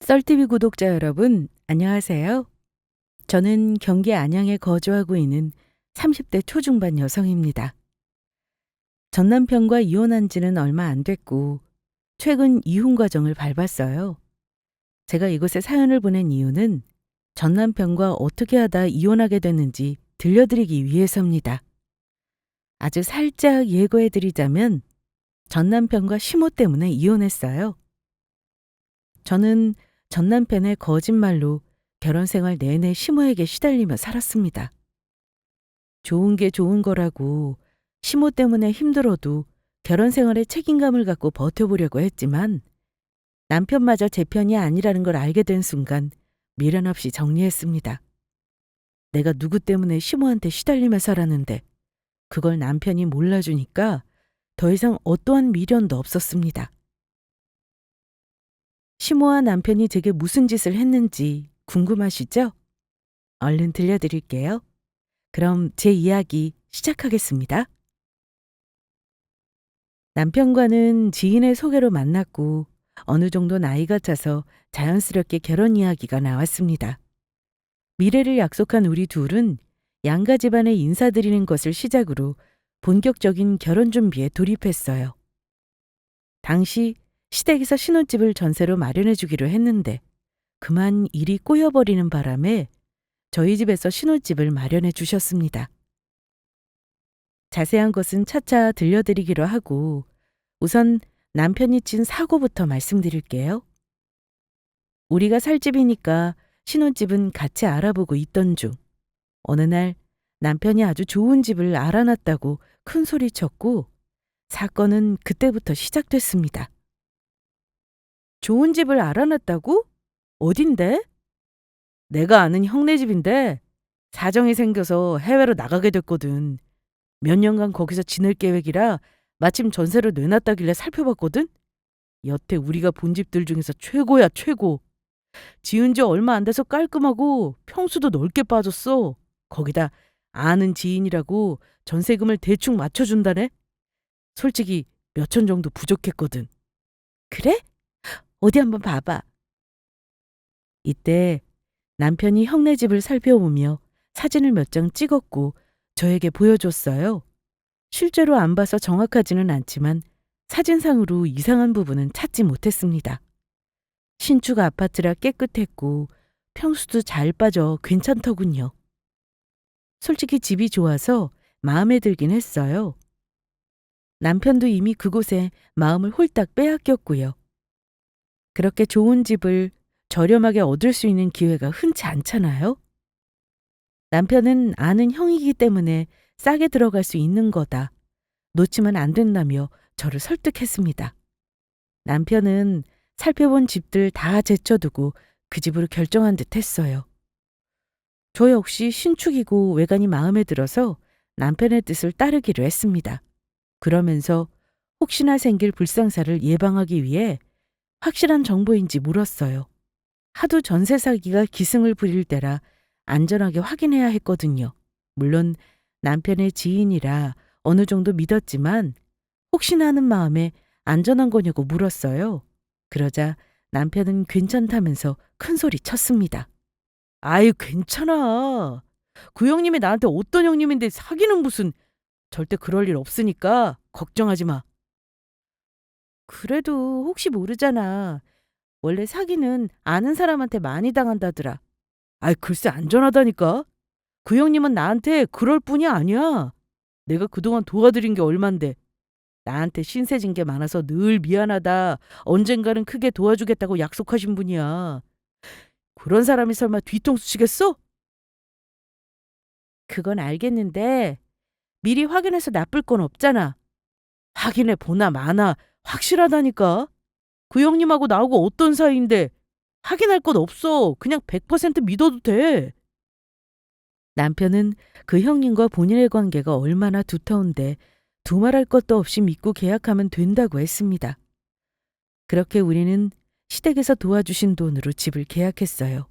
썰TV 구독자 여러분, 안녕하세요. 저는 경기 안양에 거주하고 있는 30대 초중반 여성입니다. 전 남편과 이혼한 지는 얼마 안 됐고, 최근 이혼 과정을 밟았어요. 제가 이곳에 사연을 보낸 이유는 전 남편과 어떻게 하다 이혼하게 됐는지 들려드리기 위해서입니다. 아주 살짝 예고해드리자면, 전 남편과 시모 때문에 이혼했어요. 저는 전 남편의 거짓말로 결혼 생활 내내 시모에게 시달리며 살았습니다. 좋은 게 좋은 거라고 시모 때문에 힘들어도 결혼 생활에 책임감을 갖고 버텨보려고 했지만 남편마저 제 편이 아니라는 걸 알게 된 순간 미련 없이 정리했습니다. 내가 누구 때문에 시모한테 시달리며 살았는데 그걸 남편이 몰라주니까 더 이상 어떠한 미련도 없었습니다. 시모와 남편이 제게 무슨 짓을 했는지 궁금하시죠? 얼른 들려드릴게요. 그럼 제 이야기 시작하겠습니다. 남편과는 지인의 소개로 만났고 어느 정도 나이가 차서 자연스럽게 결혼 이야기가 나왔습니다. 미래를 약속한 우리 둘은 양가 집안에 인사드리는 것을 시작으로 본격적인 결혼 준비에 돌입했어요. 당시 시댁에서 신혼집을 전세로 마련해 주기로 했는데 그만 일이 꼬여버리는 바람에 저희 집에서 신혼집을 마련해 주셨습니다. 자세한 것은 차차 들려드리기로 하고 우선 남편이 친 사고부터 말씀드릴게요. 우리가 살 집이니까 신혼집은 같이 알아보고 있던 중 어느 날 남편이 아주 좋은 집을 알아놨다고 큰 소리 쳤고 사건은 그때부터 시작됐습니다. 좋은 집을 알아놨다고? 어딘데? 내가 아는 형네 집인데 사정이 생겨서 해외로 나가게 됐거든. 몇 년간 거기서 지낼 계획이라 마침 전세를 내놨다길래 살펴봤거든? 여태 우리가 본 집들 중에서 최고야, 최고. 지은 지 얼마 안 돼서 깔끔하고 평수도 넓게 빠졌어. 거기다 아는 지인이라고 전세금을 대충 맞춰준다네? 솔직히 몇천 정도 부족했거든. 그래? 어디 한번 봐봐. 이때 남편이 형네 집을 살펴보며 사진을 몇 장 찍었고 저에게 보여줬어요. 실제로 안 봐서 정확하지는 않지만 사진상으로 이상한 부분은 찾지 못했습니다. 신축 아파트라 깨끗했고 평수도 잘 빠져 괜찮더군요. 솔직히 집이 좋아서 마음에 들긴 했어요. 남편도 이미 그곳에 마음을 홀딱 빼앗겼고요. 그렇게 좋은 집을 저렴하게 얻을 수 있는 기회가 흔치 않잖아요. 남편은 아는 형이기 때문에 싸게 들어갈 수 있는 거다. 놓치면 안 된다며 저를 설득했습니다. 남편은 살펴본 집들 다 제쳐두고 그 집으로 결정한 듯 했어요. 저 역시 신축이고 외관이 마음에 들어서 남편의 뜻을 따르기로 했습니다. 그러면서 혹시나 생길 불상사를 예방하기 위해 확실한 정보인지 물었어요. 하도 전세 사기가 기승을 부릴 때라 안전하게 확인해야 했거든요. 물론 남편의 지인이라 어느 정도 믿었지만 혹시나 하는 마음에 안전한 거냐고 물었어요. 그러자 남편은 괜찮다면서 큰 소리 쳤습니다. 아유, 괜찮아. 그 형님이 나한테 어떤 형님인데 사기는 무슨. 절대 그럴 일 없으니까 걱정하지 마. 그래도 혹시 모르잖아. 원래 사기는 아는 사람한테 많이 당한다더라. 아이, 글쎄 안전하다니까. 그 형님은 나한테 그럴 뿐이 아니야. 내가 그동안 도와드린 게 얼만데. 나한테 신세진 게 많아서 늘 미안하다. 언젠가는 크게 도와주겠다고 약속하신 분이야. 그런 사람이 설마 뒤통수 치겠어? 그건 알겠는데 미리 확인해서 나쁠 건 없잖아. 확인해 보나 마나 확실하다니까. 그 형님하고 나하고 어떤 사이인데 확인할 것 없어. 그냥 100% 믿어도 돼. 남편은 그 형님과 본인의 관계가 얼마나 두터운데 두말할 것도 없이 믿고 계약하면 된다고 했습니다. 그렇게 우리는 시댁에서 도와주신 돈으로 집을 계약했어요.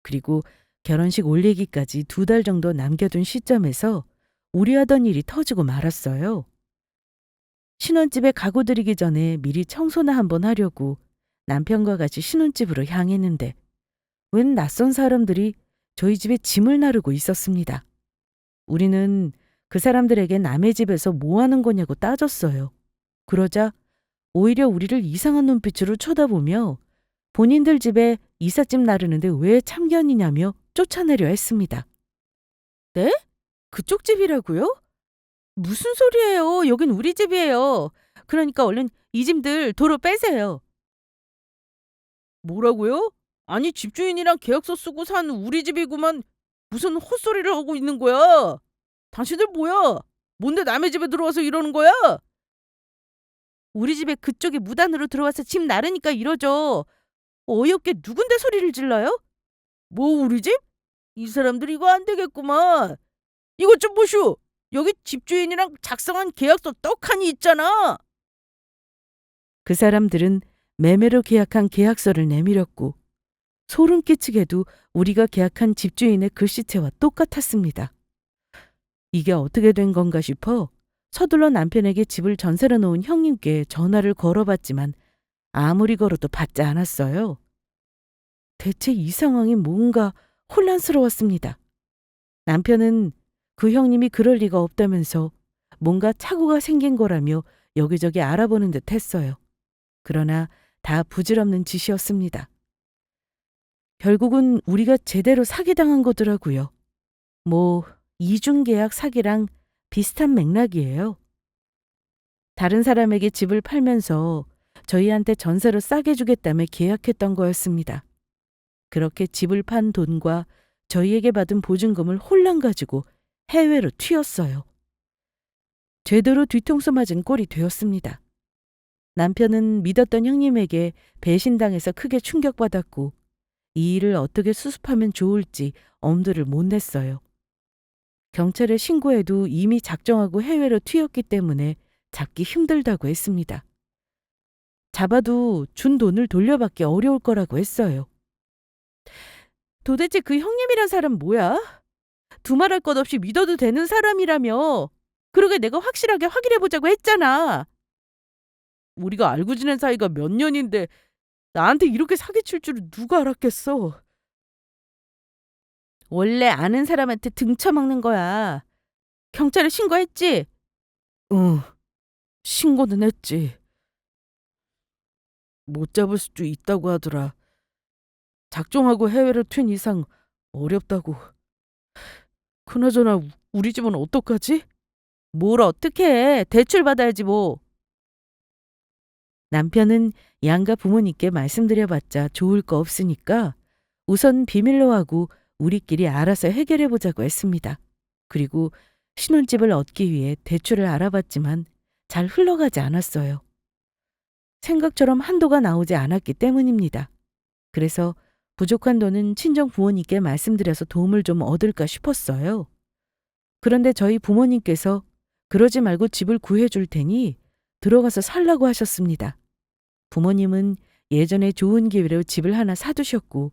그리고 결혼식 올리기까지 2달 정도 남겨둔 시점에서 우려하던 일이 터지고 말았어요. 신혼집에 가구 들이기 전에 미리 청소나 한번 하려고 남편과 같이 신혼집으로 향했는데 웬 낯선 사람들이 저희 집에 짐을 나르고 있었습니다. 우리는 그 사람들에게 남의 집에서 뭐 하는 거냐고 따졌어요. 그러자 오히려 우리를 이상한 눈빛으로 쳐다보며 본인들 집에 이삿짐 나르는데 왜 참견이냐며 쫓아내려 했습니다. 네? 그쪽 집이라고요? 무슨 소리예요? 여긴 우리 집이에요. 그러니까 얼른 이 짐들 도로 빼세요. 뭐라고요? 아니 집주인이랑 계약서 쓰고 산 우리 집이구만. 무슨 헛소리를 하고 있는 거야? 당신들 뭐야? 뭔데 남의 집에 들어와서 이러는 거야? 우리 집에 그쪽이 무단으로 들어와서 집 나르니까 이러죠. 어이없게 누군데 소리를 질러요? 뭐 우리 집? 이 사람들 이거 안 되겠구만. 이것 좀 보슈. 여기 집주인이랑 작성한 계약서 떡하니 있잖아. 그 사람들은 매매로 계약한 계약서를 내밀었고 소름 끼치게도 우리가 계약한 집주인의 글씨체와 똑같았습니다. 이게 어떻게 된 건가 싶어 서둘러 남편에게 집을 전세로 놓은 형님께 전화를 걸어봤지만 아무리 걸어도 받지 않았어요. 대체 이 상황이 뭔가 혼란스러웠습니다. 남편은 그 형님이 그럴 리가 없다면서 뭔가 착오가 생긴 거라며 여기저기 알아보는 듯 했어요. 그러나 다 부질없는 짓이었습니다. 결국은 우리가 제대로 사기당한 거더라고요. 뭐 이중계약 사기랑 비슷한 맥락이에요. 다른 사람에게 집을 팔면서 저희한테 전세로 싸게 주겠다며 계약했던 거였습니다. 그렇게 집을 판 돈과 저희에게 받은 보증금을 홀랑 가지고 해외로 튀었어요. 제대로 뒤통수 맞은 꼴이 되었습니다. 남편은 믿었던 형님에게 배신당해서 크게 충격받았고 이 일을 어떻게 수습하면 좋을지 엄두를 못 냈어요. 경찰에 신고해도 이미 작정하고 해외로 튀었기 때문에 잡기 힘들다고 했습니다. 잡아도 준 돈을 돌려받기 어려울 거라고 했어요. 도대체 그 형님이란 사람 뭐야? 두말할 것 없이 믿어도 되는 사람이라며. 그러게 내가 확실하게 확인해보자고 했잖아. 우리가 알고 지낸 사이가 몇 년인데 나한테 이렇게 사기칠 줄은 누가 알았겠어. 원래 아는 사람한테 등쳐먹는 거야. 경찰에 신고했지? 응, 신고는 했지. 못 잡을 수도 있다고 하더라. 작정하고 해외로 튄 이상 어렵다고. 그나저나 우리 집은 어떡하지? 뭘 어떻게 해. 대출 받아야지 뭐. 남편은 양가 부모님께 말씀드려봤자 좋을 거 없으니까 우선 비밀로 하고 우리끼리 알아서 해결해보자고 했습니다. 그리고 신혼집을 얻기 위해 대출을 알아봤지만 잘 흘러가지 않았어요. 생각처럼 한도가 나오지 않았기 때문입니다. 그래서 부족한 돈은 친정 부모님께 말씀드려서 도움을 좀 얻을까 싶었어요. 그런데 저희 부모님께서 그러지 말고 집을 구해줄 테니 들어가서 살라고 하셨습니다. 부모님은 예전에 좋은 기회로 집을 하나 사두셨고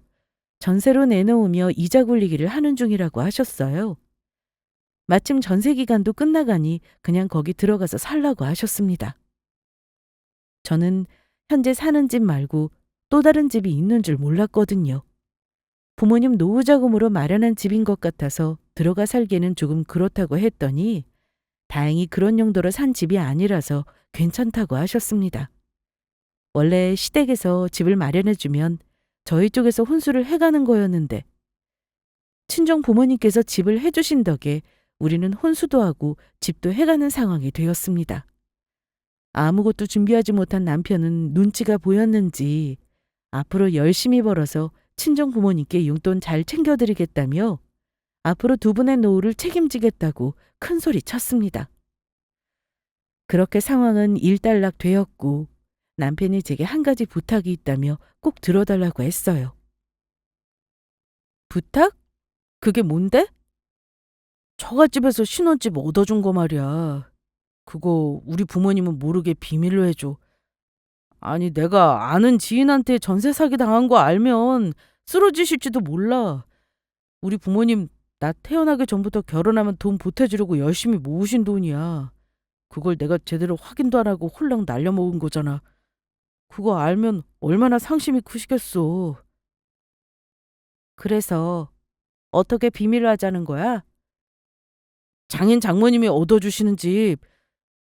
전세로 내놓으며 이자 굴리기를 하는 중이라고 하셨어요. 마침 전세 기간도 끝나가니 그냥 거기 들어가서 살라고 하셨습니다. 저는 현재 사는 집 말고 또 다른 집이 있는 줄 몰랐거든요. 부모님 노후 자금으로 마련한 집인 것 같아서 들어가 살기에는 조금 그렇다고 했더니 다행히 그런 용도로 산 집이 아니라서 괜찮다고 하셨습니다. 원래 시댁에서 집을 마련해주면 저희 쪽에서 혼수를 해가는 거였는데 친정 부모님께서 집을 해주신 덕에 우리는 혼수도 하고 집도 해가는 상황이 되었습니다. 아무것도 준비하지 못한 남편은 눈치가 보였는지 앞으로 열심히 벌어서 친정 부모님께 용돈 잘 챙겨드리겠다며 앞으로 두 분의 노후를 책임지겠다고 큰 소리 쳤습니다. 그렇게 상황은 일단락 되었고 남편이 제게 한 가지 부탁이 있다며 꼭 들어달라고 했어요. 부탁? 그게 뭔데? 처갓집에서 신혼집 얻어준 거 말이야. 그거 우리 부모님은 모르게 비밀로 해줘. 아니 내가 아는 지인한테 전세 사기 당한 거 알면 쓰러지실지도 몰라. 우리 부모님 나 태어나기 전부터 결혼하면 돈 보태주려고 열심히 모으신 돈이야. 그걸 내가 제대로 확인도 안 하고 홀랑 날려먹은 거잖아. 그거 알면 얼마나 상심이 크시겠어. 그래서 어떻게 비밀로 하자는 거야? 장인 장모님이 얻어주시는 집,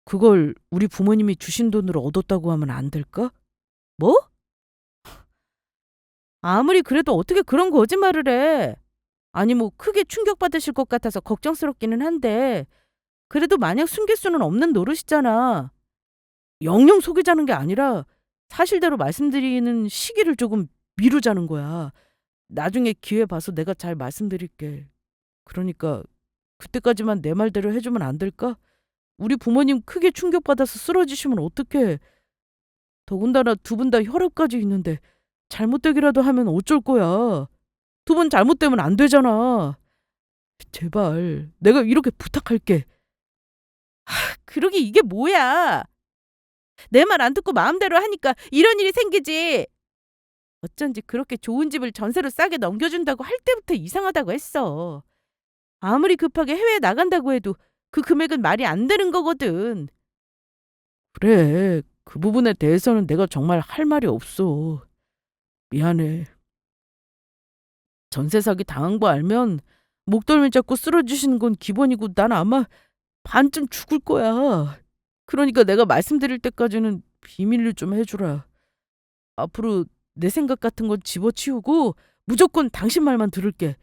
그걸 우리 부모님이 주신 돈으로 얻었다고 하면 안 될까? 뭐? 아무리 그래도 어떻게 그런 거짓말을 해? 아니, 뭐 크게 충격받으실 것 같아서 걱정스럽기는 한데, 그래도 만약 숨길 수는 없는 노릇이잖아. 영영 속이자는 게 아니라 사실대로 말씀드리는 시기를 조금 미루자는 거야. 나중에 기회 봐서 내가 잘 말씀드릴게. 그러니까 그때까지만 내 말대로 해주면 안 될까? 우리 부모님 크게 충격받아서 쓰러지시면 어떡해. 더군다나 두 분 다 혈압까지 있는데 잘못되기라도 하면 어쩔 거야. 두 분 잘못되면 안 되잖아. 제발 내가 이렇게 부탁할게. 그러게 이게 뭐야. 내 말 안 듣고 마음대로 하니까 이런 일이 생기지. 어쩐지 그렇게 좋은 집을 전세로 싸게 넘겨준다고 할 때부터 이상하다고 했어. 아무리 급하게 해외에 나간다고 해도 그 금액은 말이 안 되는 거거든. 그래, 그 부분에 대해서는 내가 정말 할 말이 없어. 미안해. 전세 사기 당한 거 알면 목덜미 잡고 쓰러지시는 건 기본이고 난 아마 반쯤 죽을 거야. 그러니까 내가 말씀드릴 때까지는 비밀로 좀 해주라. 앞으로 내 생각 같은 건 집어치우고 무조건 당신 말만 들을게.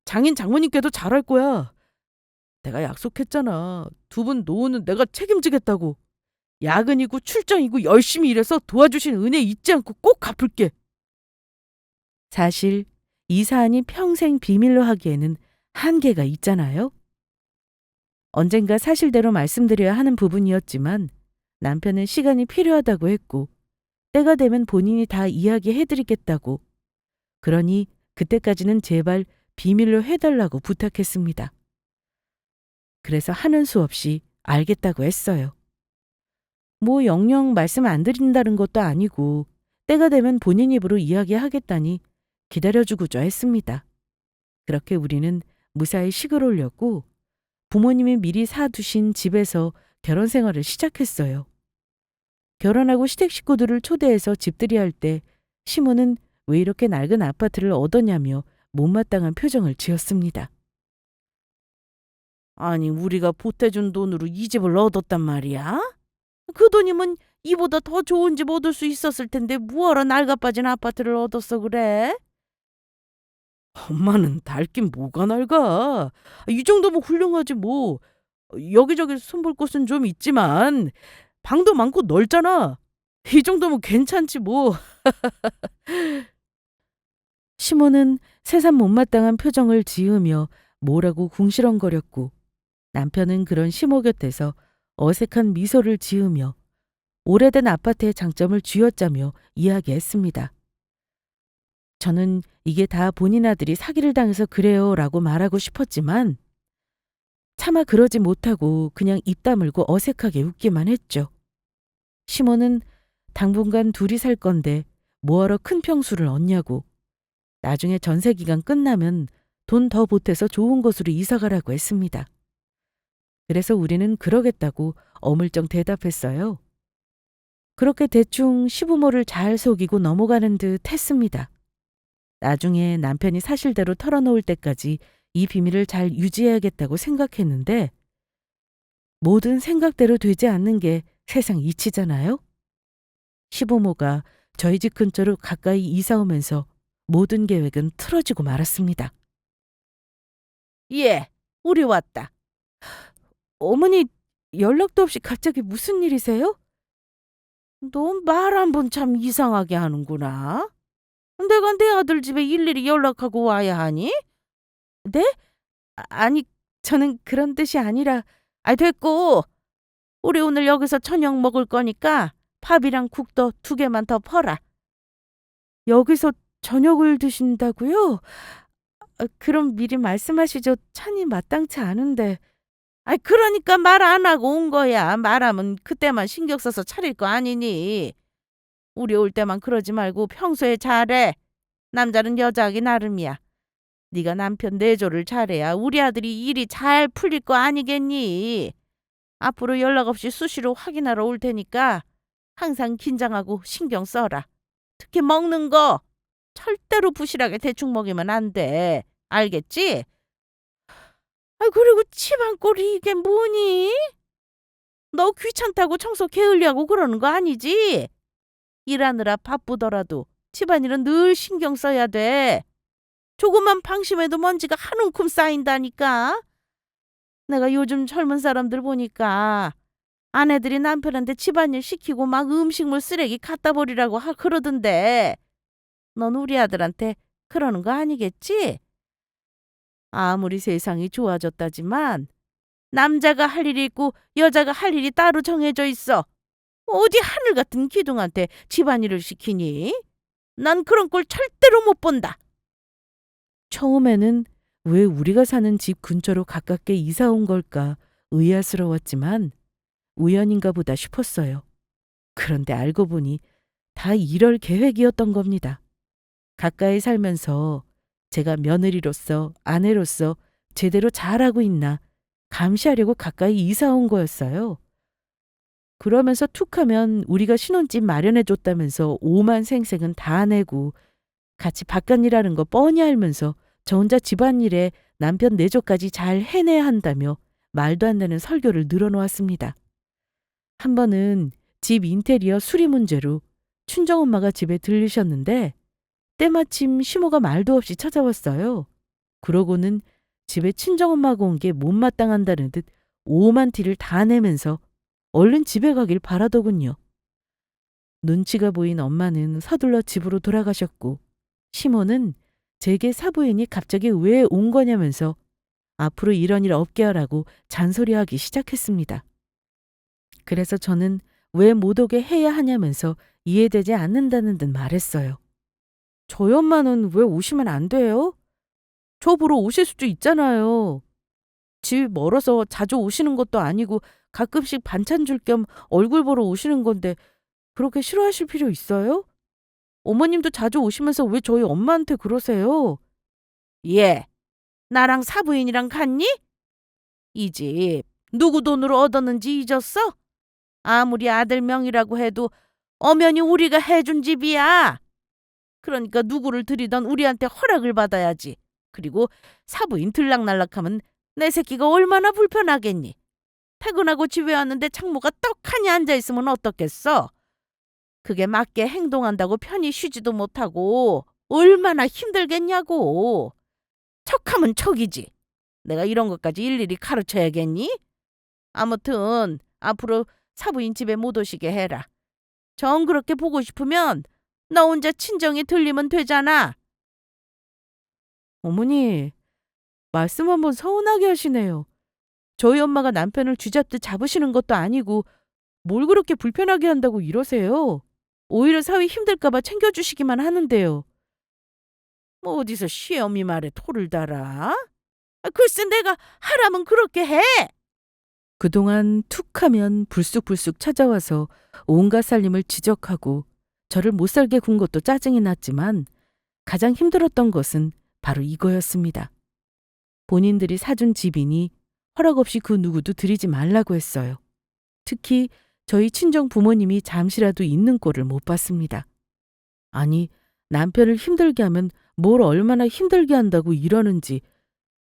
장인 장모님께도 잘할 거야. 내가 약속했잖아. 두 분 노후는 내가 책임지겠다고. 야근이고 출장이고 열심히 일해서 도와주신 은혜 잊지 않고 꼭 갚을게. 사실 이 사안이 평생 비밀로 하기에는 한계가 있잖아요. 언젠가 사실대로 말씀드려야 하는 부분이었지만 남편은 시간이 필요하다고 했고 때가 되면 본인이 다 이야기해드리겠다고. 그러니 그때까지는 제발 비밀로 해달라고 부탁했습니다. 그래서 하는 수 없이 알겠다고 했어요. 뭐 영영 말씀 안 드린다는 것도 아니고 때가 되면 본인 입으로 이야기하겠다니 기다려주고자 했습니다. 그렇게 우리는 무사히 식을 올렸고 부모님이 미리 사두신 집에서 결혼 생활을 시작했어요. 결혼하고 시댁 식구들을 초대해서 집들이 할 때 시모는 왜 이렇게 낡은 아파트를 얻었냐며 못마땅한 표정을 지었습니다. 아니, 우리가 보태준 돈으로 이 집을 얻었단 말이야? 그 돈이면 이보다 더 좋은 집 얻을 수 있었을 텐데 뭐하러 낡아빠진 아파트를 얻었어 그래? 엄마는 낡긴 뭐가 낡아. 이 정도면 훌륭하지 뭐. 여기저기 손볼 곳은 좀 있지만 방도 많고 넓잖아. 이 정도면 괜찮지 뭐. 시모는 새삼 못마땅한 표정을 지으며 뭐라고 궁시렁거렸고 남편은 그런 시모 곁에서 어색한 미소를 지으며 오래된 아파트의 장점을 쥐어짜며 이야기했습니다. 저는 이게 다 본인 아들이 사기를 당해서 그래요 라고 말하고 싶었지만 차마 그러지 못하고 그냥 입 다물고 어색하게 웃기만 했죠. 시모는 당분간 둘이 살 건데 뭐하러 큰 평수를 얻냐고. 나중에 전세 기간 끝나면 돈 더 보태서 좋은 곳으로 이사가라고 했습니다. 그래서 우리는 그러겠다고 어물쩡 대답했어요. 그렇게 대충 시부모를 잘 속이고 넘어가는 듯 했습니다. 나중에 남편이 사실대로 털어놓을 때까지 이 비밀을 잘 유지해야겠다고 생각했는데 모든 생각대로 되지 않는 게 세상 이치잖아요. 시부모가 저희 집 근처로 가까이 이사 오면서 모든 계획은 틀어지고 말았습니다. 예, 우리 왔다. 어머니 연락도 없이 갑자기 무슨 일이세요? 너 말 한 번 참 이상하게 하는구나. 내가 내 아들 집에 일일이 연락하고 와야 하니? 네? 아니, 저는 그런 뜻이 아니라. 됐고. 우리 오늘 여기서 저녁 먹을 거니까 밥이랑 국도 2개만 더 퍼라. 여기서 저녁을 드신다고요? 그럼 미리 말씀하시죠. 찬이 마땅치 않은데. 그러니까 말 안 하고 온 거야. 말하면 그때만 신경 써서 차릴 거 아니니. 우리 올 때만 그러지 말고 평소에 잘해. 남자는 여자하기 나름이야. 네가 남편 내조를 잘해야 우리 아들이 일이 잘 풀릴 거 아니겠니? 앞으로 연락 없이 수시로 확인하러 올 테니까 항상 긴장하고 신경 써라. 특히 먹는 거 절대로 부실하게 대충 먹이면 안 돼. 알겠지? 아, 그리고 집안 꼴이 이게 뭐니? 너 귀찮다고 청소 게을리하고 그러는 거 아니지? 일하느라 바쁘더라도 집안일은 늘 신경 써야 돼. 조금만 방심해도 먼지가 한 움큼 쌓인다니까. 내가 요즘 젊은 사람들 보니까 아내들이 남편한테 집안일 시키고 막 음식물 쓰레기 갖다 버리라고 그러던데 넌 우리 아들한테 그러는 거 아니겠지? 아무리 세상이 좋아졌다지만 남자가 할 일이 있고 여자가 할 일이 따로 정해져 있어. 어디 하늘 같은 기둥한테 집안일을 시키니? 난 그런 꼴 절대로 못 본다. 처음에는 왜 우리가 사는 집 근처로 가깝게 이사 온 걸까 의아스러웠지만 우연인가 보다 싶었어요. 그런데 알고 보니 다 이럴 계획이었던 겁니다. 가까이 살면서 제가 며느리로서 아내로서 제대로 잘하고 있나 감시하려고 가까이 이사 온 거였어요. 그러면서 툭하면 우리가 신혼집 마련해줬다면서 오만 생색은 다 내고 같이 바깥일하는 거 뻔히 알면서 저 혼자 집안일에 남편 내조까지 잘 해내야 한다며 말도 안 되는 설교를 늘어놓았습니다. 한 번은 집 인테리어 수리 문제로 친정엄마가 집에 들르셨는데 때마침 시모가 말도 없이 찾아왔어요. 그러고는 집에 친정엄마가 온 게 못마땅한다는 듯 오만 티를 다 내면서 얼른 집에 가길 바라더군요. 눈치가 보인 엄마는 서둘러 집으로 돌아가셨고 시모는 제게 사부인이 갑자기 왜 온 거냐면서 앞으로 이런 일 없게 하라고 잔소리하기 시작했습니다. 그래서 저는 왜 못 오게 해야 하냐면서 이해되지 않는다는 듯 말했어요. 저희 엄마는 왜 오시면 안 돼요? 저 보러 오실 수도 있잖아요. 집 멀어서 자주 오시는 것도 아니고 가끔씩 반찬 줄 겸 얼굴 보러 오시는 건데 그렇게 싫어하실 필요 있어요? 어머님도 자주 오시면서 왜 저희 엄마한테 그러세요? 예, 나랑 사부인이랑 갔니? 이 집 누구 돈으로 얻었는지 잊었어? 아무리 아들 명이라고 해도 엄연히 우리가 해준 집이야. 그러니까 누구를 들이던 우리한테 허락을 받아야지. 그리고 사부인 들락날락하면 내 새끼가 얼마나 불편하겠니? 퇴근하고 집에 왔는데 창모가 떡하니 앉아있으면 어떻겠어? 그게 맞게 행동한다고 편히 쉬지도 못하고 얼마나 힘들겠냐고. 척하면 척이지. 내가 이런 것까지 일일이 가르쳐야겠니? 아무튼 앞으로 사부인 집에 못 오시게 해라. 정 그렇게 보고 싶으면 나 혼자 친정에 들리면 되잖아. 어머니, 말씀 한번 서운하게 하시네요. 저희 엄마가 남편을 쥐잡듯 잡으시는 것도 아니고 뭘 그렇게 불편하게 한다고 이러세요? 오히려 사위 힘들까봐 챙겨주시기만 하는데요. 뭐 어디서 시어미 말에 토를 달아? 글쎄 내가 하라면 그렇게 해. 그동안 툭하면 불쑥불쑥 찾아와서 온갖 살림을 지적하고 저를 못살게 군 것도 짜증이 났지만 가장 힘들었던 것은 바로 이거였습니다. 본인들이 사준 집이니 허락 없이 그 누구도 들이지 말라고 했어요. 특히 저희 친정 부모님이 잠시라도 있는 꼴을 못 봤습니다. 아니, 남편을 힘들게 하면 뭘 얼마나 힘들게 한다고 이러는지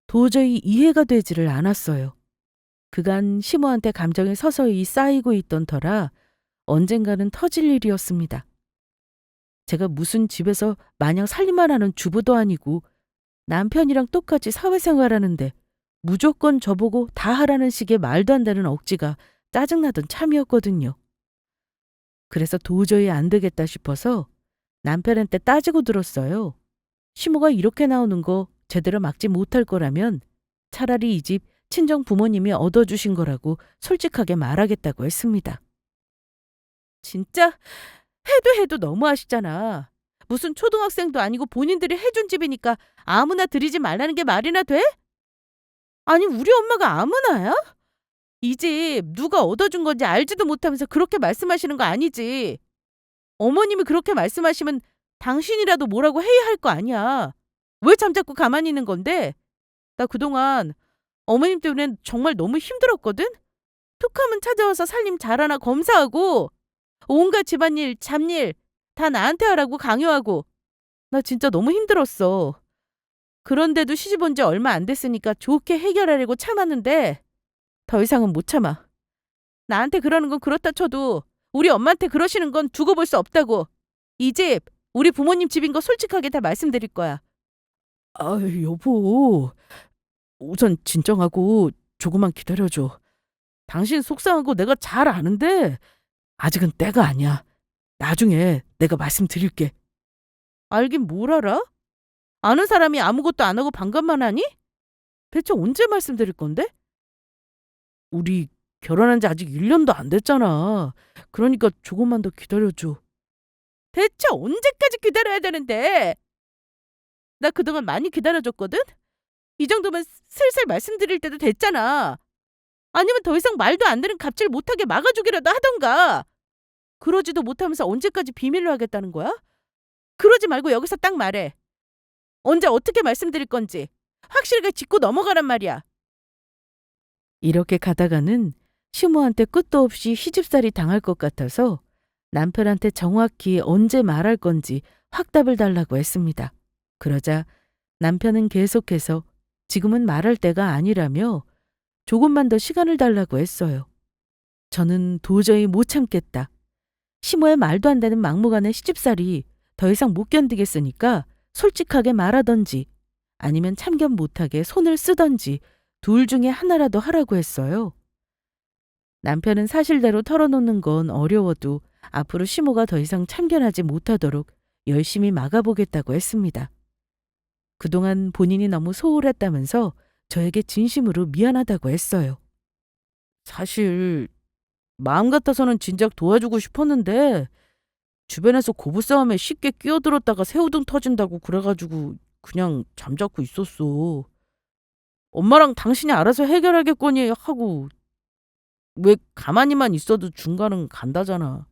도저히 이해가 되지를 않았어요. 그간 시모한테 감정이 서서히 쌓이고 있던 터라 언젠가는 터질 일이었습니다. 제가 무슨 집에서 마냥 살림만 하는 주부도 아니고 남편이랑 똑같이 사회생활하는데 무조건 저보고 다 하라는 식의 말도 안 되는 억지가 짜증나던 참이었거든요. 그래서 도저히 안 되겠다 싶어서 남편한테 따지고 들었어요. 시모가 이렇게 나오는 거 제대로 막지 못할 거라면 차라리 이 집 친정 부모님이 얻어주신 거라고 솔직하게 말하겠다고 했습니다. 진짜 해도 너무하시잖아. 무슨 초등학생도 아니고 본인들이 해준 집이니까 아무나 들이지 말라는 게 말이나 돼? 아니 우리 엄마가 아무나야? 이 집 누가 얻어준 건지 알지도 못하면서 그렇게 말씀하시는 거 아니지. 어머님이 그렇게 말씀하시면 당신이라도 뭐라고 해야 할 거 아니야. 왜 잠자꾸 가만히 있는 건데? 나 그동안 어머님 때문에 정말 너무 힘들었거든? 툭하면 찾아와서 살림 잘하나 검사하고 온갖 집안일, 잡일 다 나한테 하라고 강요하고. 나 진짜 너무 힘들었어. 그런데도 시집 온 지 얼마 안 됐으니까 좋게 해결하려고 참았는데 더 이상은 못 참아. 나한테 그러는 건 그렇다 쳐도 우리 엄마한테 그러시는 건 두고 볼 수 없다고. 이 집 우리 부모님 집인 거 솔직하게 다 말씀드릴 거야. 아, 여보. 우선 진정하고 조금만 기다려줘. 당신 속상한 거 내가 잘 아는데 아직은 때가 아니야. 나중에 내가 말씀드릴게. 알긴 뭘 알아? 아는 사람이 아무것도 안 하고 반감만 하니? 대체 언제 말씀드릴 건데? 우리 결혼한 지 아직 1년도 안 됐잖아. 그러니까 조금만 더 기다려줘. 대체 언제까지 기다려야 되는데? 나 그동안 많이 기다려줬거든? 이 정도면 슬슬 말씀드릴 때도 됐잖아. 아니면 더 이상 말도 안 되는 갑질 못하게 막아주기라도 하던가. 그러지도 못하면서 언제까지 비밀로 하겠다는 거야? 그러지 말고 여기서 딱 말해. 언제 어떻게 말씀드릴 건지 확실하게 짚고 넘어가란 말이야. 이렇게 가다가는 시모한테 끝도 없이 시집살이 당할 것 같아서 남편한테 정확히 언제 말할 건지 확답을 달라고 했습니다. 그러자 남편은 계속해서 지금은 말할 때가 아니라며 조금만 더 시간을 달라고 했어요. 저는 도저히 못 참겠다. 시모의 말도 안 되는 막무가내 시집살이 더 이상 못 견디겠으니까 솔직하게 말하던지 아니면 참견 못하게 손을 쓰던지 둘 중에 하나라도 하라고 했어요. 남편은 사실대로 털어놓는 건 어려워도 앞으로 시모가 더 이상 참견하지 못하도록 열심히 막아보겠다고 했습니다. 그동안 본인이 너무 소홀했다면서 저에게 진심으로 미안하다고 했어요. 사실 마음 같아서는 진작 도와주고 싶었는데 주변에서 고부싸움에 쉽게 끼어들었다가 새우등 터진다고 그래가지고 그냥 잠자코 있었어. 엄마랑 당신이 알아서 해결하겠거니 하고 왜 가만히만 있어도 중간은 간다잖아.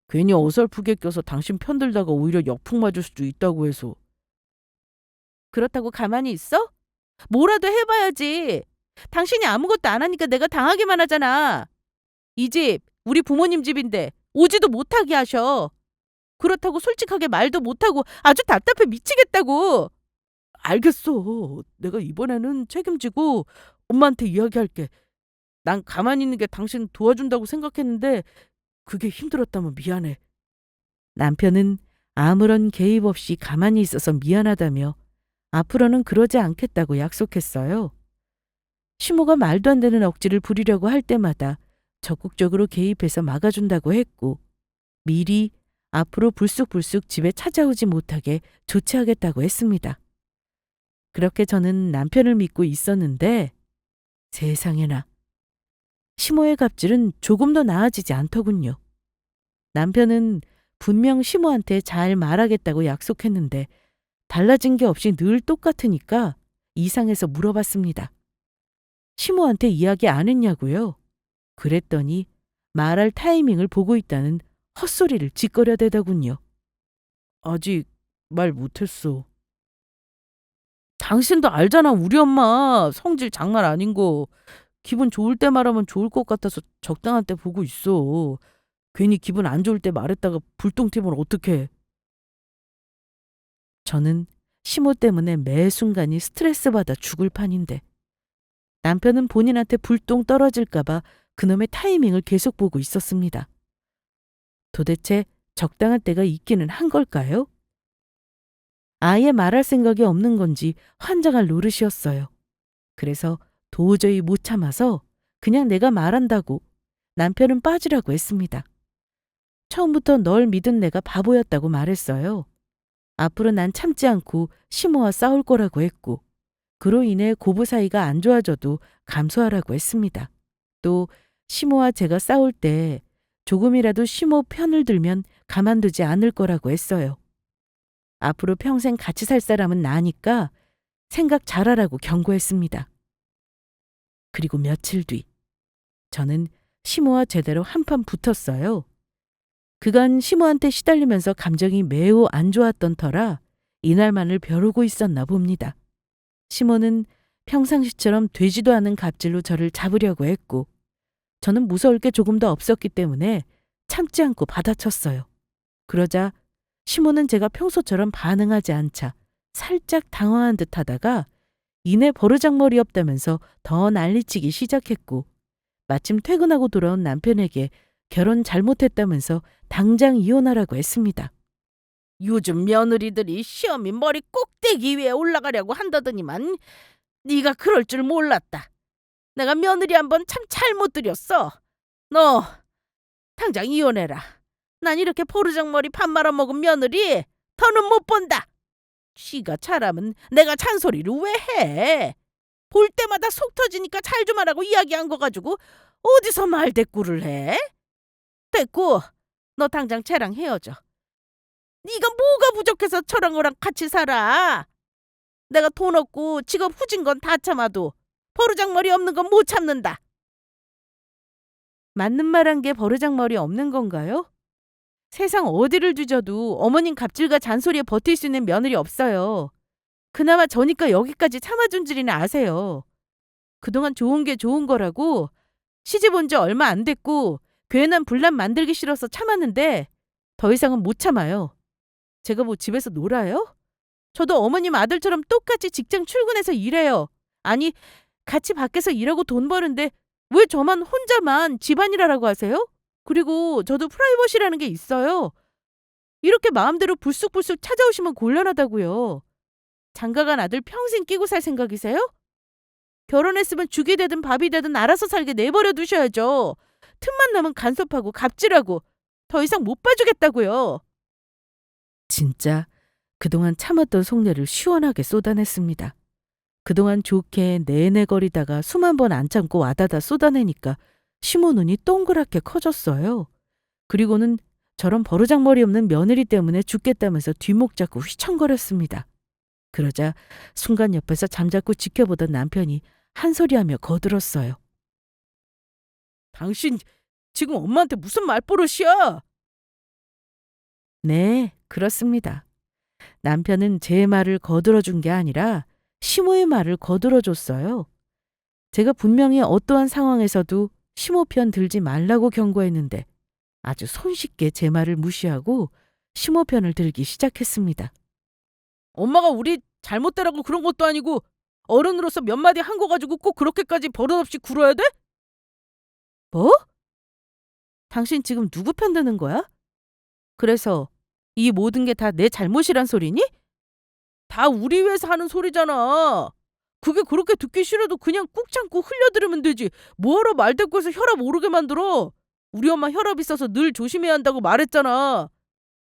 괜히 어설프게 껴서 당신 편들다가 오히려 역풍 맞을 수도 있다고 해서. 그렇다고 가만히 있어? 뭐라도 해봐야지. 당신이 아무것도 안 하니까 내가 당하기만 하잖아. 이 집 우리 부모님 집인데 오지도 못하게 하셔. 그렇다고 솔직하게 말도 못하고 아주 답답해 미치겠다고. 알겠어. 내가 이번에는 책임지고 엄마한테 이야기할게. 난 가만히 있는 게 당신 도와준다고 생각했는데 그게 힘들었다면 미안해. 남편은 아무런 개입 없이 가만히 있어서 미안하다며 앞으로는 그러지 않겠다고 약속했어요. 시모가 말도 안 되는 억지를 부리려고 할 때마다 적극적으로 개입해서 막아준다고 했고 미리 앞으로 불쑥불쑥 집에 찾아오지 못하게 조치하겠다고 했습니다. 그렇게 저는 남편을 믿고 있었는데 세상에나 시모의 갑질은 조금 더 나아지지 않더군요. 남편은 분명 시모한테 잘 말하겠다고 약속했는데 달라진 게 없이 늘 똑같으니까 이상해서 물어봤습니다. 시모한테 이야기 안 했냐고요? 그랬더니 말할 타이밍을 보고 있다는 헛소리를 짓거려대더군요. 아직 말 못했어. 당신도 알잖아, 우리 엄마 성질 장난 아닌 거. 기분 좋을 때 말하면 좋을 것 같아서 적당한 때 보고 있어. 괜히 기분 안 좋을 때 말했다가 불똥 튀면 어떡해. 저는 시모 때문에 매 순간이 스트레스 받아 죽을 판인데 남편은 본인한테 불똥 떨어질까봐 그놈의 타이밍을 계속 보고 있었습니다. 도대체 적당한 때가 있기는 한 걸까요? 아예 말할 생각이 없는 건지 환장할 노릇이었어요. 그래서 도저히 못 참아서 그냥 내가 말한다고 남편은 빠지라고 했습니다. 처음부터 널 믿은 내가 바보였다고 말했어요. 앞으로 난 참지 않고 시모와 싸울 거라고 했고 그로 인해 고부 사이가 안 좋아져도 감수하라고 했습니다. 또 시모와 제가 싸울 때 조금이라도 시모 편을 들면 가만두지 않을 거라고 했어요. 앞으로 평생 같이 살 사람은 나니까 생각 잘하라고 경고했습니다. 그리고 며칠 뒤 저는 시모와 제대로 한판 붙었어요. 그간 시모한테 시달리면서 감정이 매우 안 좋았던 터라 이날만을 벼르고 있었나 봅니다. 시모는 평상시처럼 되지도 않은 갑질로 저를 잡으려고 했고 저는 무서울 게 조금 더 없었기 때문에 참지 않고 받아쳤어요. 그러자 시모는 제가 평소처럼 반응하지 않자 살짝 당황한 듯 하다가 이내 버르장머리 없다면서 더 난리치기 시작했고, 마침 퇴근하고 돌아온 남편에게 결혼 잘못했다면서 당장 이혼하라고 했습니다. 요즘 며느리들이 시험이 머리 꼭대기 위에 올라가려고 한다더니만 네가 그럴 줄 몰랐다. 내가 며느리 한번 참 잘못 들였어. 너 당장 이혼해라. 난 이렇게 포르장머리 밥 말아먹은 며느리 더는 못 본다. 쥐가 잘하면 내가 잔소리를 왜 해? 볼 때마다 속 터지니까 잘 좀 하라고 이야기한 거 가지고 어디서 말대꾸를 해? 됐고, 너 당장 쟤랑 헤어져. 네가 뭐가 부족해서 저랑 거랑 같이 살아? 내가 돈 없고 직업 후진 건 다 참아도 버르장머리 없는 건 못 참는다. 맞는 말 한 게 버르장머리 없는 건가요? 세상 어디를 뒤져도 어머님 갑질과 잔소리에 버틸 수 있는 며느리 없어요. 그나마 저니까 여기까지 참아준 줄이나 아세요. 그동안 좋은 게 좋은 거라고 시집 온 지 얼마 안 됐고 괜한 분란 만들기 싫어서 참았는데 더 이상은 못 참아요. 제가 뭐 집에서 놀아요? 저도 어머님 아들처럼 똑같이 직장 출근해서 일해요. 아니, 같이 밖에서 일하고 돈 버는데 왜 저만 혼자만 집안일하라고 하세요? 그리고 저도 프라이버시라는 게 있어요. 이렇게 마음대로 불쑥불쑥 찾아오시면 곤란하다고요. 장가간 아들 평생 끼고 살 생각이세요? 결혼했으면 죽이 되든 밥이 되든 알아서 살게 내버려 두셔야죠. 틈만 나면 간섭하고 갑질하고 더 이상 못 봐주겠다고요. 진짜 그동안 참았던 속내를 시원하게 쏟아냈습니다. 그동안 좋게 내내거리다가 수만 번 안 참고 와다다 쏟아내니까 시모 눈이 동그랗게 커졌어요. 그리고는 저런 버르장머리 없는 며느리 때문에 죽겠다면서 뒷목 잡고 휘청거렸습니다. 그러자 순간 옆에서 잠자코 지켜보던 남편이 한 소리하며 거들었어요. 당신 지금 엄마한테 무슨 말버릇이야? 네, 그렇습니다. 남편은 제 말을 거들어준 게 아니라 시모의 말을 거들어줬어요. 제가 분명히 어떠한 상황에서도 시모 편 들지 말라고 경고했는데 아주 손쉽게 제 말을 무시하고 시모 편을 들기 시작했습니다. 엄마가 우리 잘못되라고 그런 것도 아니고 어른으로서 몇 마디 한 거 가지고 꼭 그렇게까지 버릇없이 굴어야 돼? 뭐? 당신 지금 누구 편 드는 거야? 그래서 이 모든 게 다 내 잘못이란 소리니? 다 우리 위해서 하는 소리잖아. 그게 그렇게 듣기 싫어도 그냥 꾹 참고 흘려들으면 되지. 뭐하러 말대꾸해서 혈압 오르게 만들어. 우리 엄마 혈압 있어서 늘 조심해야 한다고 말했잖아.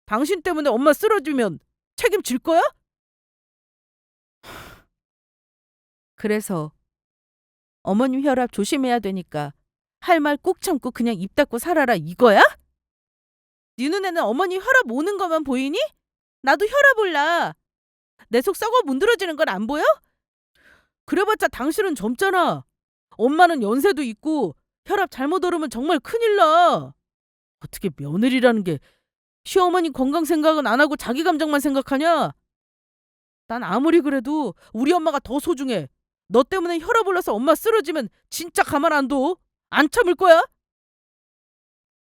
당신 때문에 엄마 쓰러지면 책임질 거야? 그래서 어머님 혈압 조심해야 되니까 할 말 꾹 참고 그냥 입 닫고 살아라 이거야? 네 눈에는 어머니 혈압 오는 것만 보이니? 나도 혈압 올라. 내 속 썩어 문드러지는 건 안 보여? 그래봤자 당신은 젊잖아. 엄마는 연세도 있고 혈압 잘못 오르면 정말 큰일 나. 어떻게 며느리라는 게 시어머니 건강 생각은 안 하고 자기 감정만 생각하냐? 난 아무리 그래도 우리 엄마가 더 소중해. 너 때문에 혈압 올라서 엄마 쓰러지면 진짜 가만 안 둬. 안 참을 거야?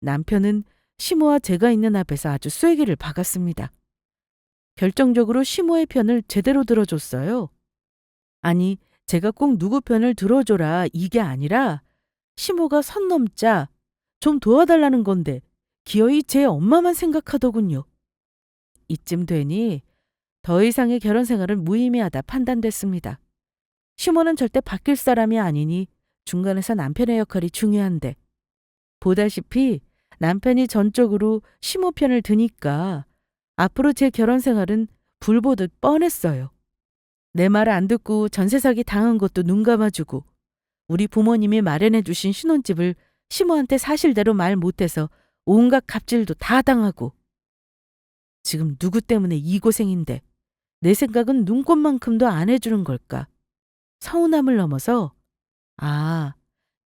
남편은 시모와 제가 있는 앞에서 아주 쐐기를 박았습니다. 결정적으로 시모의 편을 제대로 들어줬어요. 아니, 제가 꼭 누구 편을 들어줘라 이게 아니라 시모가 선 넘자 좀 도와달라는 건데 기어이 제 엄마만 생각하더군요. 이쯤 되니 더 이상의 결혼 생활은 무의미하다 판단됐습니다. 시모는 절대 바뀔 사람이 아니니 중간에서 남편의 역할이 중요한데 보다시피 남편이 전적으로 시모 편을 드니까 앞으로 제 결혼 생활은 불보듯 뻔했어요. 내 말 안 듣고 전세 사기 당한 것도 눈 감아주고 우리 부모님이 마련해 주신 신혼집을 시모한테 사실대로 말 못해서 온갖 갑질도 다 당하고 지금 누구 때문에 이 고생인데 내 생각은 눈꽃만큼도 안 해주는 걸까? 서운함을 넘어서 아,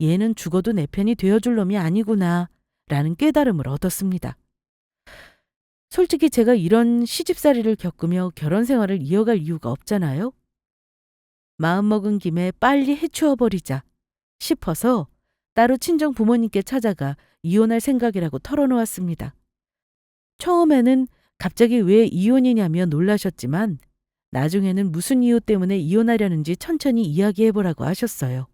얘는 죽어도 내 편이 되어줄 놈이 아니구나 라는 깨달음을 얻었습니다. 솔직히 제가 이런 시집살이를 겪으며 결혼 생활을 이어갈 이유가 없잖아요. 마음먹은 김에 빨리 해치워버리자 싶어서 따로 친정 부모님께 찾아가 이혼할 생각이라고 털어놓았습니다. 처음에는 갑자기 왜 이혼이냐며 놀라셨지만 나중에는 무슨 이유 때문에 이혼하려는지 천천히 이야기해보라고 하셨어요.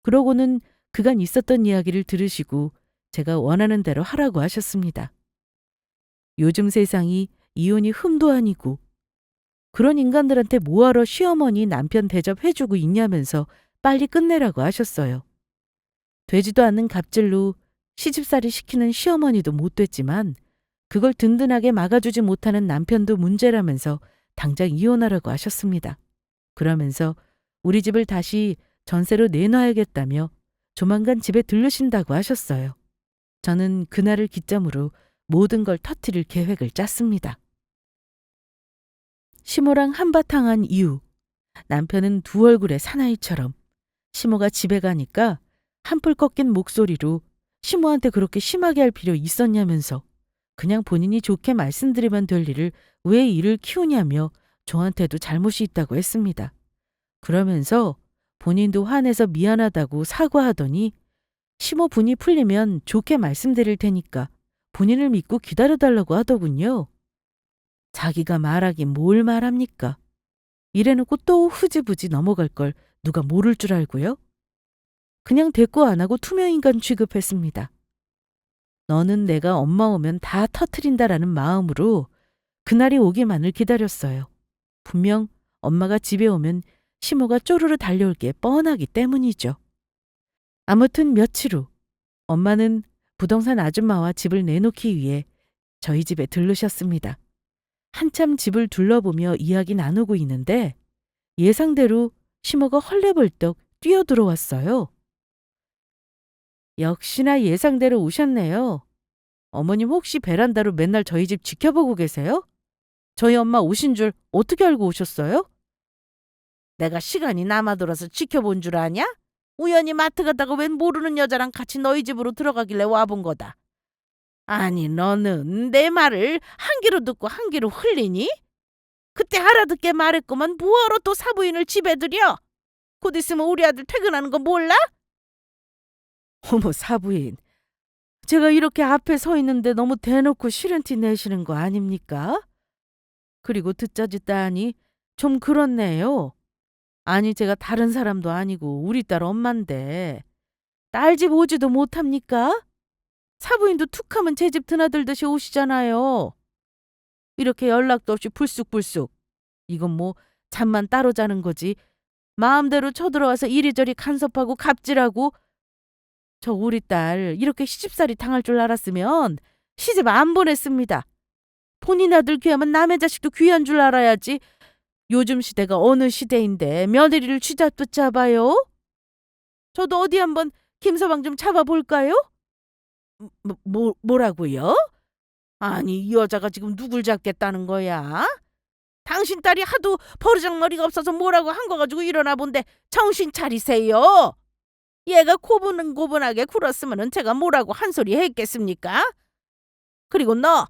그러고는 그간 있었던 이야기를 들으시고 제가 원하는 대로 하라고 하셨습니다. 요즘 세상이 이혼이 흠도 아니고 그런 인간들한테 뭐하러 시어머니 남편 대접해주고 있냐면서 빨리 끝내라고 하셨어요. 되지도 않는 갑질로 시집살이 시키는 시어머니도 못 됐지만 그걸 든든하게 막아주지 못하는 남편도 문제라면서 당장 이혼하라고 하셨습니다. 그러면서 우리 집을 다시 전세로 내놔야겠다며 조만간 집에 들르신다고 하셨어요. 저는 그날을 기점으로 모든 걸 터뜨릴 계획을 짰습니다. 시모랑 한바탕 한 이후 남편은 두 얼굴의 사나이처럼 시모가 집에 가니까 한풀 꺾인 목소리로 시모한테 그렇게 심하게 할 필요 있었냐면서 그냥 본인이 좋게 말씀드리면 될 일을 왜 일을 키우냐며 저한테도 잘못이 있다고 했습니다. 그러면서 본인도 화내서 미안하다고 사과하더니 시모 분이 풀리면 좋게 말씀드릴 테니까 본인을 믿고 기다려달라고 하더군요. 자기가 말하긴 뭘 말합니까? 이래놓고 또 흐지부지 넘어갈 걸 누가 모를 줄 알고요? 그냥 대꾸 안 하고 투명인간 취급했습니다. 너는 내가 엄마 오면 다 터트린다라는 마음으로 그날이 오기만을 기다렸어요. 분명 엄마가 집에 오면 시모가 쪼르르 달려올 게 뻔하기 때문이죠. 아무튼 며칠 후 엄마는 부동산 아줌마와 집을 내놓기 위해 저희 집에 들르셨습니다. 한참 집을 둘러보며 이야기 나누고 있는데 예상대로 시모가 헐레벌떡 뛰어들어왔어요. 역시나 예상대로 오셨네요. 어머님 혹시 베란다로 맨날 저희 집 지켜보고 계세요? 저희 엄마 오신 줄 어떻게 알고 오셨어요? 내가 시간이 남아돌아서 지켜본 줄 아냐? 우연히 마트 가다가 웬 모르는 여자랑 같이 너희 집으로 들어가길래 와본 거다. 아니 너는 내 말을 한 귀로 듣고 한 귀로 흘리니? 그때 알아듣게 말했구만 뭐하러 또 사부인을 집에 들여? 곧 있으면 우리 아들 퇴근하는 거 몰라? 어머 사부인, 제가 이렇게 앞에 서 있는데 너무 대놓고 싫은 티 내시는 거 아닙니까? 그리고 듣자 듣다 하니 좀 그렇네요. 아니 제가 다른 사람도 아니고 우리 딸 엄마인데 딸 집 오지도 못합니까? 사부인도 툭하면 제 집 드나들듯이 오시잖아요. 이렇게 연락도 없이 불쑥불쑥. 이건 뭐 잠만 따로 자는 거지. 마음대로 쳐들어와서 이리저리 간섭하고 갑질하고. 저 우리 딸 이렇게 시집살이 당할 줄 알았으면 시집 안 보냈습니다. 본인 아들 귀하면 남의 자식도 귀한 줄 알아야지. 요즘 시대가 어느 시대인데 며느리를 쥐잡붙잡아요? 저도 어디 한번 김서방 좀 잡아볼까요? 뭐라고요? 아니 이 여자가 지금 누굴 잡겠다는 거야? 당신 딸이 하도 버르장머리가 없어서 뭐라고 한 거 가지고 일어나 본데 정신 차리세요. 얘가 고분고분하게 굴었으면 제가 뭐라고 한 소리 했겠습니까? 그리고 너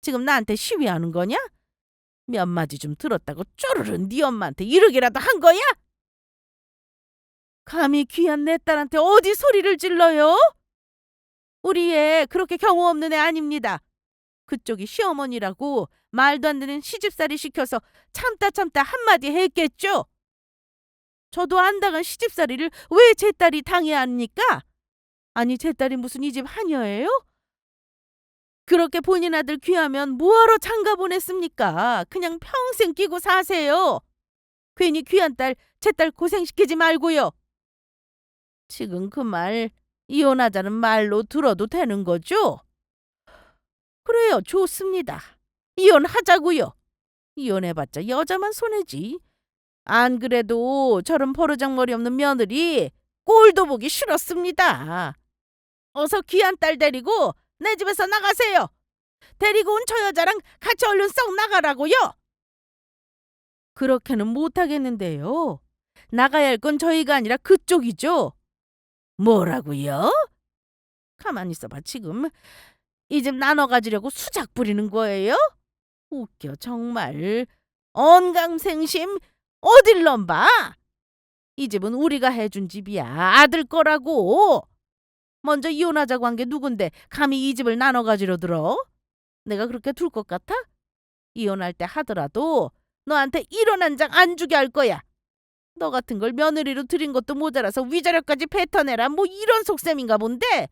지금 나한테 시위하는 거냐? 몇 마디 좀 들었다고 쪼르르 네 엄마한테 이러기라도 한 거야? 감히 귀한 내 딸한테 어디 소리를 질러요? 우리 애 그렇게 경우 없는 애 아닙니다. 그쪽이 시어머니라고 말도 안 되는 시집살이 시켜서 참다 한마디 했겠죠? 저도 안 당한 시집살이를 왜 제 딸이 당해야 합니까? 아니 제 딸이 무슨 이 집 하녀예요? 그렇게 본인 아들 귀하면 뭐하러 장가 보냈습니까? 그냥 평생 끼고 사세요. 괜히 귀한 딸, 제 딸 고생시키지 말고요. 지금 그 말 이혼하자는 말로 들어도 되는 거죠? 그래요, 좋습니다. 이혼하자고요. 이혼해봤자 여자만 손해지. 안 그래도 저런 버르장머리 없는 며느리 꼴도 보기 싫었습니다. 어서 귀한 딸 데리고 내 집에서 나가세요. 데리고 온 저 여자랑 같이 얼른 썩 나가라고요. 그렇게는 못하겠는데요. 나가야 할 건 저희가 아니라 그쪽이죠. 뭐라고요? 가만히 있어봐. 지금 이 집 나눠 가지려고 수작 부리는 거예요? 웃겨 정말. 언감생심 어딜 넘봐? 이 집은 우리가 해준 집이야. 아들 거라고. 먼저 이혼하자고 한 게 누군데 감히 이 집을 나눠 가지러 들어? 내가 그렇게 둘 것 같아? 이혼할 때 하더라도 너한테 1원 한 장 안 주게 할 거야. 너 같은 걸 며느리로 들인 것도 모자라서 위자료까지 뱉어내라. 뭐 이런 속셈인가 본데?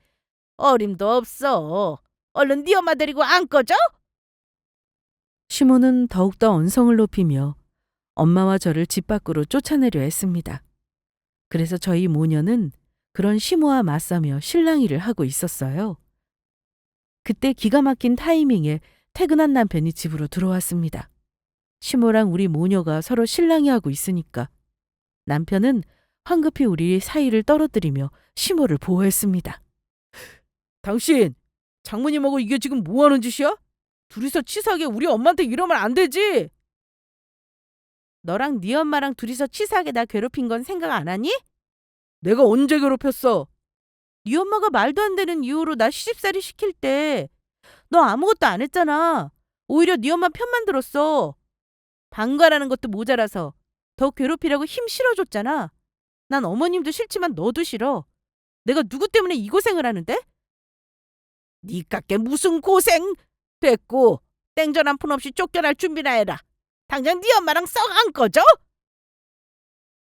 어림도 없어. 얼른 네 엄마 데리고 안 꺼져? 시모는 더욱더 언성을 높이며 엄마와 저를 집 밖으로 쫓아내려 했습니다. 그래서 저희 모녀는 그런 시모와 맞서며 실랑이를 하고 있었어요. 그때 기가 막힌 타이밍에 퇴근한 남편이 집으로 들어왔습니다. 시모랑 우리 모녀가 서로 실랑이하고 있으니까 남편은 황급히 우리 사이를 떨어뜨리며 시모를 보호했습니다. 당신, 장모님하고 이게 지금 뭐 하는 짓이야? 둘이서 치사하게 우리 엄마한테 이러면 안 되지. 너랑 네 엄마랑 둘이서 치사하게 나 괴롭힌 건 생각 안 하니? 내가 언제 괴롭혔어? 네 엄마가 말도 안 되는 이유로 나 시집살이 시킬 때 너 아무것도 안 했잖아. 오히려 네 엄마 편만 들었어. 방관하는 것도 모자라서 더 괴롭히려고 힘 실어줬잖아. 난 어머님도 싫지만 너도 싫어. 내가 누구 때문에 이 고생을 하는데? 니깎게 무슨 고생? 됐고 땡전 한 푼 없이 쫓겨날 준비나 해라. 당장 네 엄마랑 썩 안 꺼져?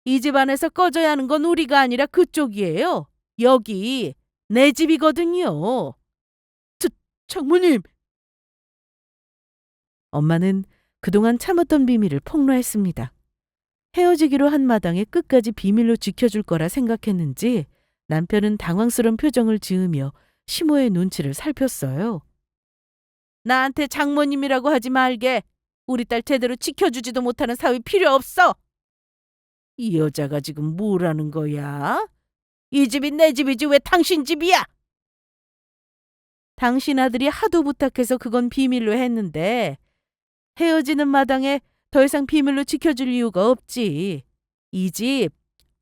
이 집 안에서 꺼져야 하는 건 우리가 아니라 그쪽이에요. 여기 내 집이거든요. 장모님! 엄마는 그동안 참았던 비밀을 폭로했습니다. 헤어지기로 한 마당에 끝까지 비밀로 지켜줄 거라 생각했는지 남편은 당황스러운 표정을 지으며 시모의 눈치를 살폈어요. 나한테 장모님이라고 하지 말게. 우리 딸 제대로 지켜주지도 못하는 사위 필요 없어. 이 여자가 지금 뭐라는 거야? 이 집이 내 집이지 왜 당신 집이야? 당신 아들이 하도 부탁해서 그건 비밀로 했는데 헤어지는 마당에 더 이상 비밀로 지켜줄 이유가 없지. 이 집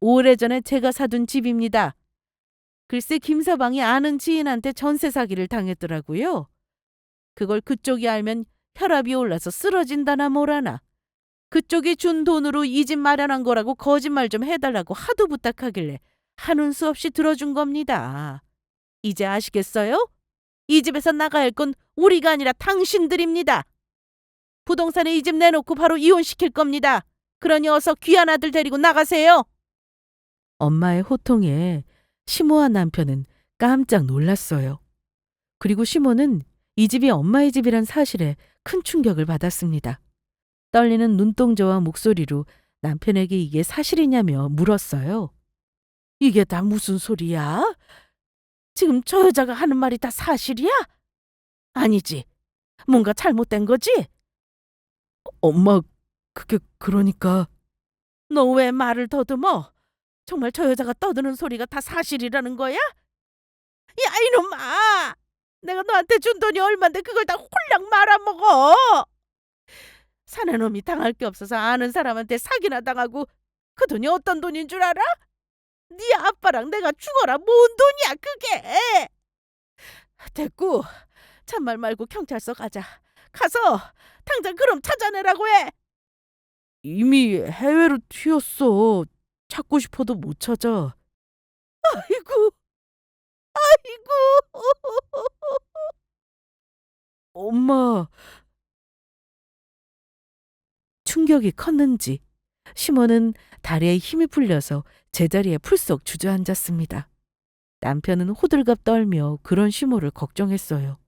오래전에 제가 사둔 집입니다. 글쎄 김서방이 아는 지인한테 전세 사기를 당했더라고요. 그걸 그쪽이 알면 혈압이 올라서 쓰러진다나 뭐라나. 그쪽이 준 돈으로 이 집 마련한 거라고 거짓말 좀 해달라고 하도 부탁하길래 한운 수 없이 들어준 겁니다. 이제 아시겠어요? 이 집에서 나가야 할 건 우리가 아니라 당신들입니다. 부동산에 이 집 내놓고 바로 이혼시킬 겁니다. 그러니 어서 귀한 아들 데리고 나가세요. 엄마의 호통에 시모와 남편은 깜짝 놀랐어요. 그리고 시모는 이 집이 엄마의 집이란 사실에 큰 충격을 받았습니다. 떨리는 눈동자와 목소리로 남편에게 이게 사실이냐며 물었어요. 이게 다 무슨 소리야? 지금 저 여자가 하는 말이 다 사실이야? 아니지. 뭔가 잘못된 거지? 엄마, 그게 그러니까... 너 왜 말을 더듬어? 정말 저 여자가 떠드는 소리가 다 사실이라는 거야? 야 이놈아! 내가 너한테 준 돈이 얼만데 그걸 다 홀랑 말아먹어! 사는 놈이 당할 게 없어서 아는 사람한테 사기나 당하고 그 돈이 어떤 돈인 줄 알아? 네 아빠랑 내가 죽어라 뭔 돈이야 그게! 됐고 잔말 말고 경찰서 가자. 가서 당장 그럼 찾아내라고 해. 이미 해외로 튀었어. 찾고 싶어도 못 찾아. 아이고 아이고 엄마... 충격이 컸는지 시모는 다리에 힘이 풀려서 제자리에 풀썩 주저앉았습니다. 남편은 호들갑 떨며 그런 시모를 걱정했어요.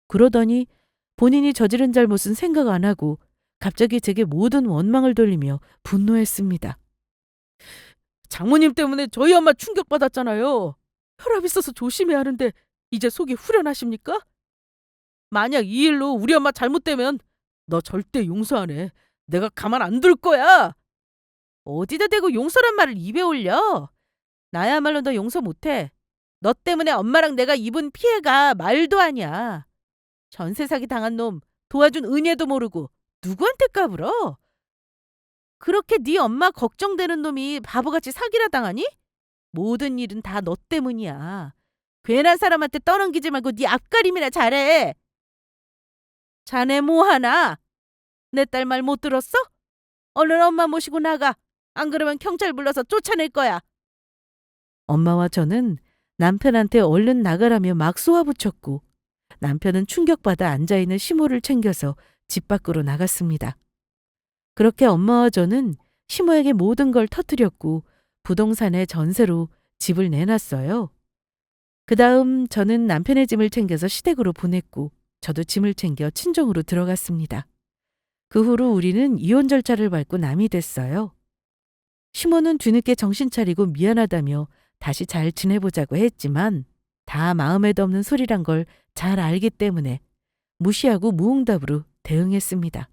그러더니 본인이 저지른 잘못은 생각 안 하고 갑자기 제게 모든 원망을 돌리며 분노했습니다. 장모님 때문에 저희 엄마 충격받았잖아요. 혈압 있어서 조심해야 하는데 이제 속이 후련하십니까? 만약 이 일로 우리 엄마 잘못되면 너 절대 용서 안 해. 내가 가만 안 둘 거야. 어디다 대고 용서란 말을 입에 올려. 나야말로 너 용서 못해. 너 때문에 엄마랑 내가 입은 피해가 말도 아니야. 전세 사기 당한 놈 도와준 은혜도 모르고 누구한테 까불어? 그렇게 네 엄마 걱정되는 놈이 바보같이 사기라 당하니? 모든 일은 다 너 때문이야. 괜한 사람한테 떠넘기지 말고 네 앞가림이나 잘해. 자네 뭐하나? 내 딸 말 못 들었어? 얼른 엄마 모시고 나가. 안 그러면 경찰 불러서 쫓아낼 거야. 엄마와 저는 남편한테 얼른 나가라며 막 쏘아붙였고 남편은 충격받아 앉아있는 시모를 챙겨서 집 밖으로 나갔습니다. 그렇게 엄마와 저는 시모에게 모든 걸 터뜨렸고 부동산에 전세로 집을 내놨어요. 그 다음 저는 남편의 짐을 챙겨서 시댁으로 보냈고 저도 짐을 챙겨 친정으로 들어갔습니다. 그 후로 우리는 이혼 절차를 밟고 남이 됐어요. 시모는 뒤늦게 정신 차리고 미안하다며 다시 잘 지내보자고 했지만 다 마음에도 없는 소리란 걸 잘 알기 때문에 무시하고 무응답으로 대응했습니다.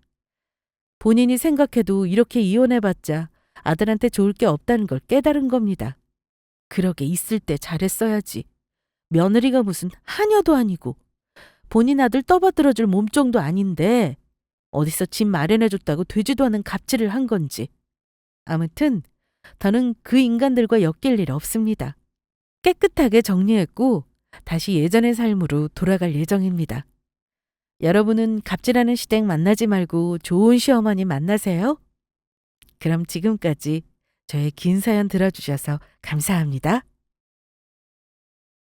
본인이 생각해도 이렇게 이혼해봤자 아들한테 좋을 게 없다는 걸 깨달은 겁니다. 그러게 있을 때 잘했어야지. 며느리가 무슨 하녀도 아니고 본인 아들 떠받들어줄 몸종도 아닌데 어디서 집 마련해줬다고 되지도 않은 갑질을 한 건지. 아무튼 더는 그 인간들과 엮일 일 없습니다. 깨끗하게 정리했고 다시 예전의 삶으로 돌아갈 예정입니다. 여러분은 갑질하는 시댁 만나지 말고 좋은 시어머니 만나세요. 그럼 지금까지 저의 긴 사연 들어주셔서 감사합니다.